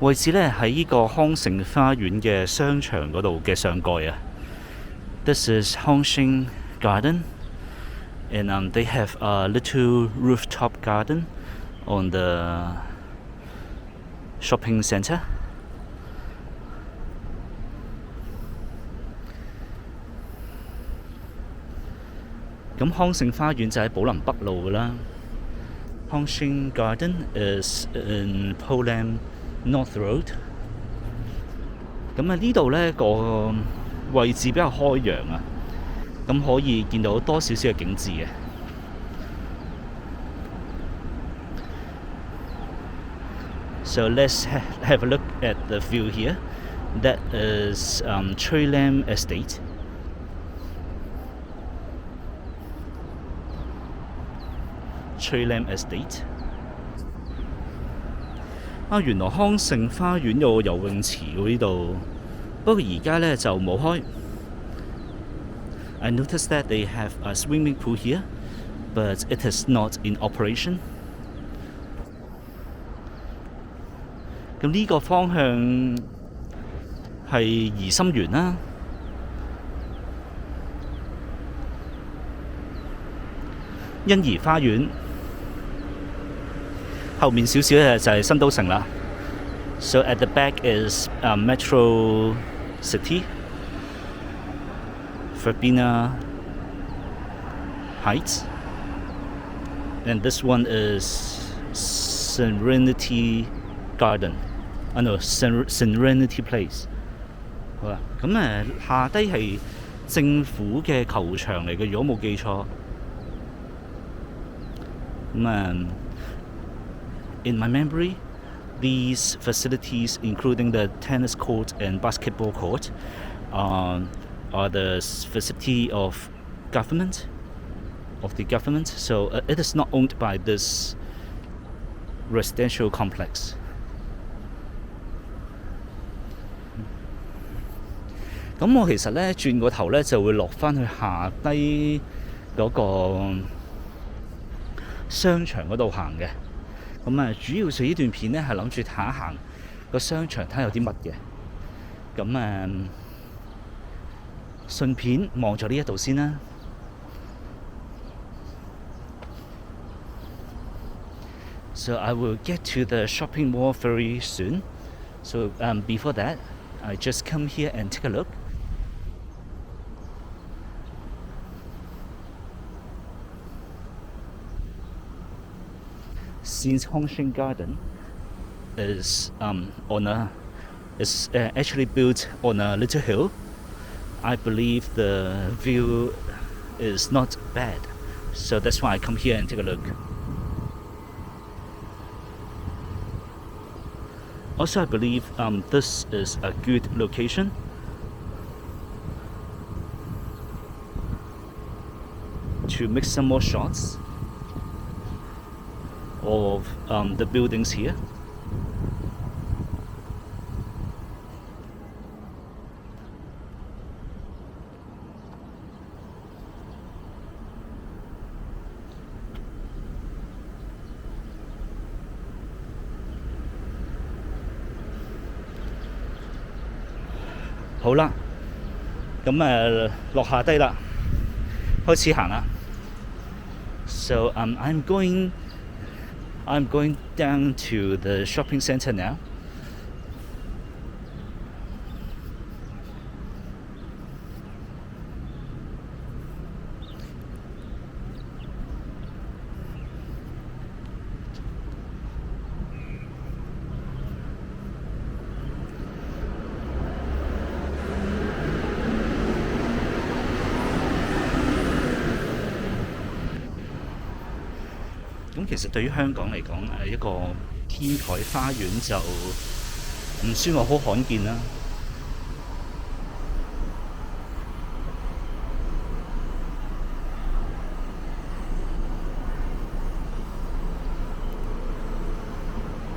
位置呢喺呢個康盛花園嘅商場嗰度嘅上蓋啊。This is Shing Garden, and they have a little rooftop garden on the shopping centre. 咁康盛花園就喺寶琳北路㗎啦。Shing Garden is in Lam Road North。咁呢度呢個位置比較開揚啊，咁可以見到多少少嘅景緻嘅。So let's have a look at the view here. That is Lam Estate. Lam Estate 啊，原來康盛花園有個游泳池喎呢度，不過而家呢就冇開。I noticed that they have a swimming pool here, but it is not in operation. 咁呢個方向係怡心園啦。欣怡花園後面少少嘅就係新都城啦。So at the back is Metro City, Verbena Heights, and this one is Serenity Garden. No, Serenity Place. 好啦，咁下低係政府嘅球場嚟嘅，如果冇記錯。In my memory, these facilities, including the tennis court and basketball court, are the facility of the government. So it is not owned by this residential complex. 咁我其實呢轉個頭呢就會落返去下低嗰個商場嗰度行嘅。咁主要上呢段片呢係諗住行一行個商場睇下有啲乜嘅。咁順便望咗呢一度先啦。So I will get to the shopping mall very soon. So before that, I just come here and take a look. Since Shing Garden is actually built on a little hill, I believe the view is not bad. So that's why I come here and take a look. Also, I believe this is a good location to make some more shots of the buildings here. 好啦，咁落下低啦，開始行啦。So I'm going down to the shopping centre now.咁其實對於香港嚟講，一個天台花園就唔算話好罕見啦。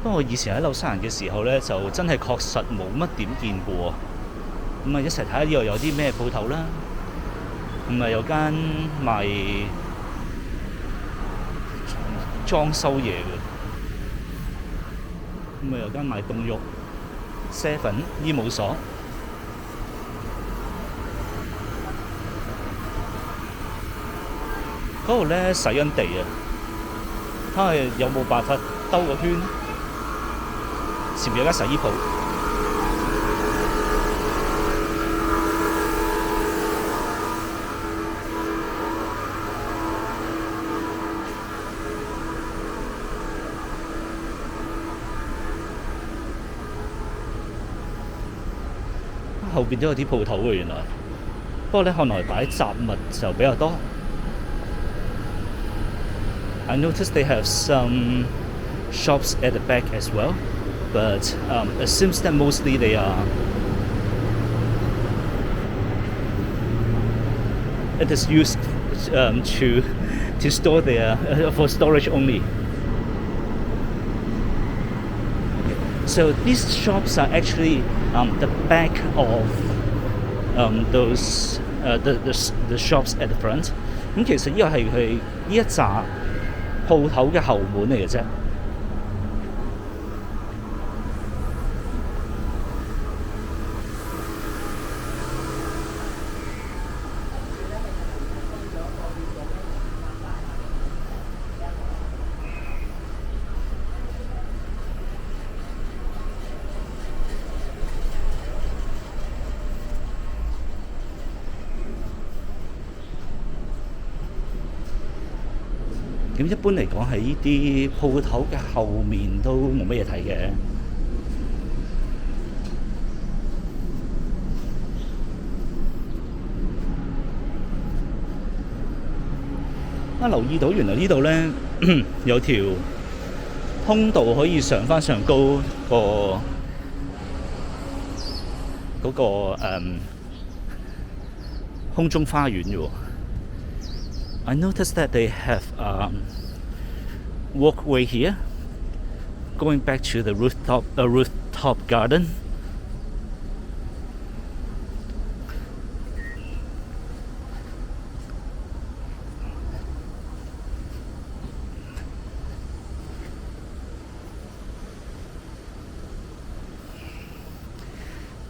不過我以前喺紐西蘭嘅時候呢，就真係確實冇乜點見過。咁一齊睇下呢度有啲咩鋪頭啦。有間賣裝修嘢嘅，有間賣凍肉， 7醫務所。嗰度咧洗緊地啊，睇下有冇辦法兜個圈。前面有間洗衣鋪。後邊都有啲鋪頭嘅原來，不過咧看來擺雜物就比較多。I noticed they have some shops at the back as well, but it seems that mostly they are it is used to store there for storage only. So these shops are actually the back of those the shops at the front. 咁其實呢個係佢呢一紮鋪頭嘅後門嚟嘅啫。咁一般嚟講，喺呢啲鋪頭嘅後面都冇乜嘢睇嘅。留意到原來呢度咧有條通道可以上返上高嗰個空中花園嘅喎。I noticed that they have walkway here, going back to the rooftop garden.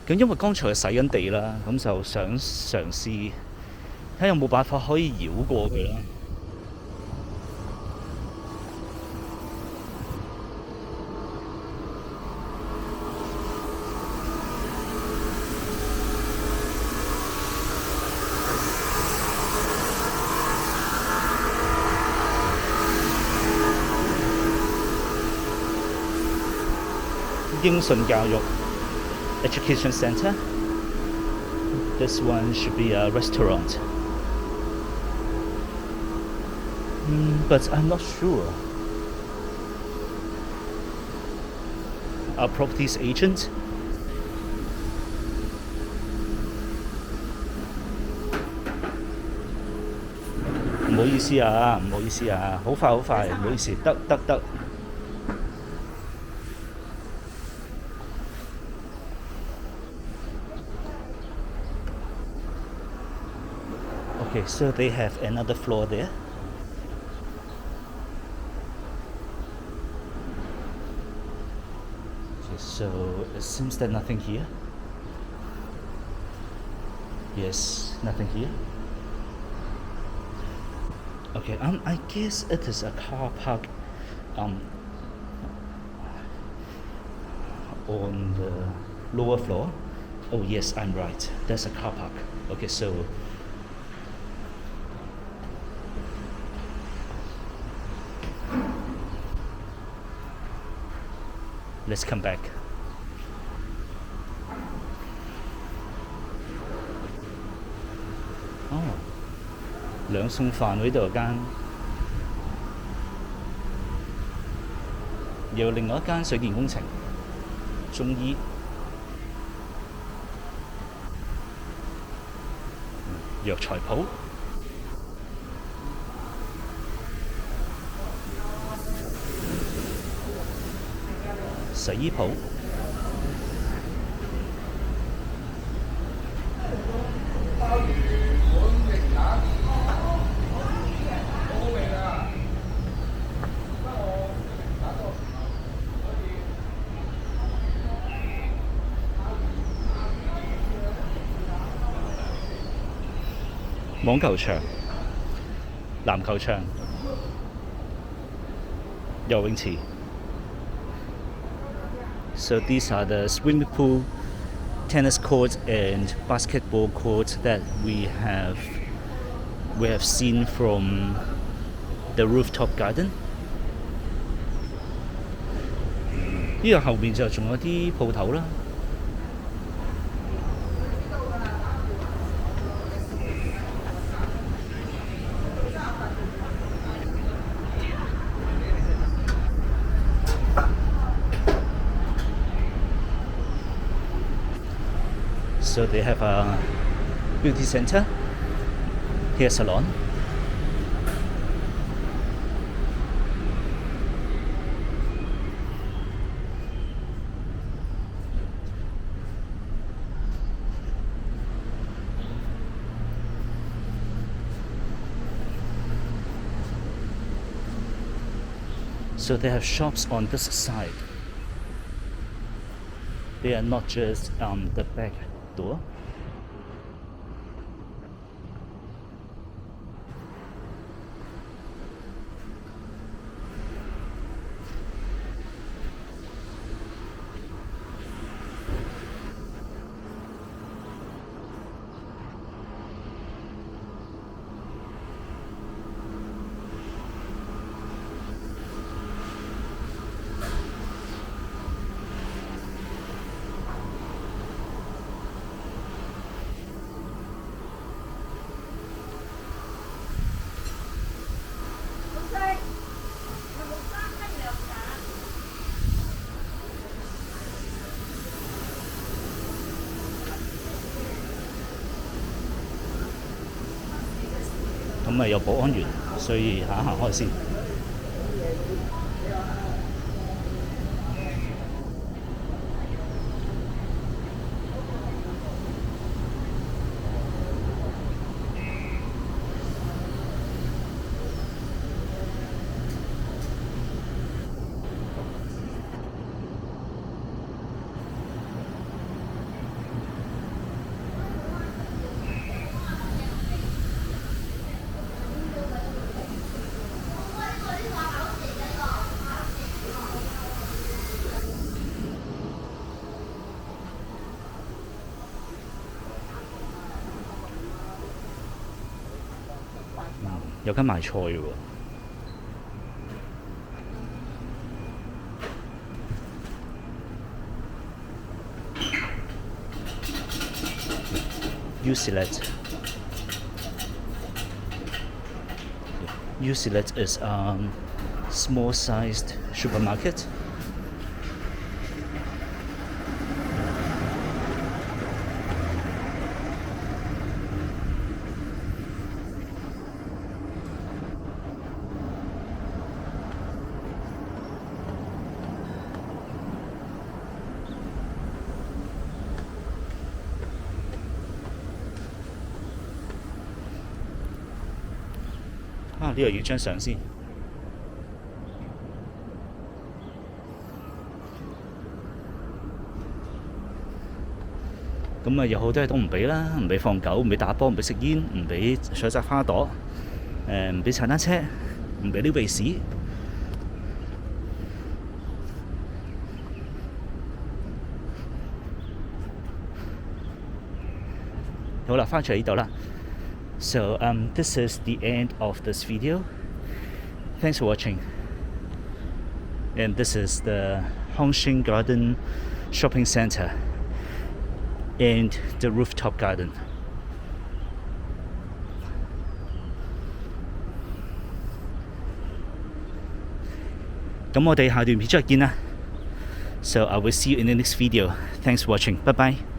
咁因為剛才洗緊地啦，咁就想嘗試睇有冇辦法可以繞過佢啦。英信教育 Education Centre. This one should be a restaurant. But I'm not sure. A properties agent? 唔好意思啊，唔好意思啊，好快好快，唔好意思，得。Okay, so they have another floor there. Okay, so it seems that nothing here. Yes, nothing here. Okay, I guess it is a car park on the lower floor. Oh yes, I'm right. There's a car park. Okay, so let's come back. Oh, 兩餸飯呢度有間，又有另外一間水電工程、中醫、藥材鋪、洗衣鋪。網球場、籃球場、游泳池。So these are the swimming pool, tennis courts and basketball courts that we have seen from the rooftop garden. 呢個後面就仲有啲鋪頭啦。So they have a beauty center, hair salon. So they have shops on this side. They are not just the back door.咁咪有保安員，所以行一行開先。有間賣菜嘅喎。U-Select is a small-sized supermarket.呢度要張相先。咁有好多嘢都唔俾啦，唔俾放狗，唔俾打波，唔俾食煙，唔俾採摘花朵，唔俾踩單車，唔俾撩鼻屎。好啦，翻出嚟呢度啦。So this is the end of this video. Thanks for watching. And this is the Shing Garden Shopping Centre and the rooftop garden. 咁我哋下段片再見啦。So I will see you in the next video. Thanks for watching. Bye bye.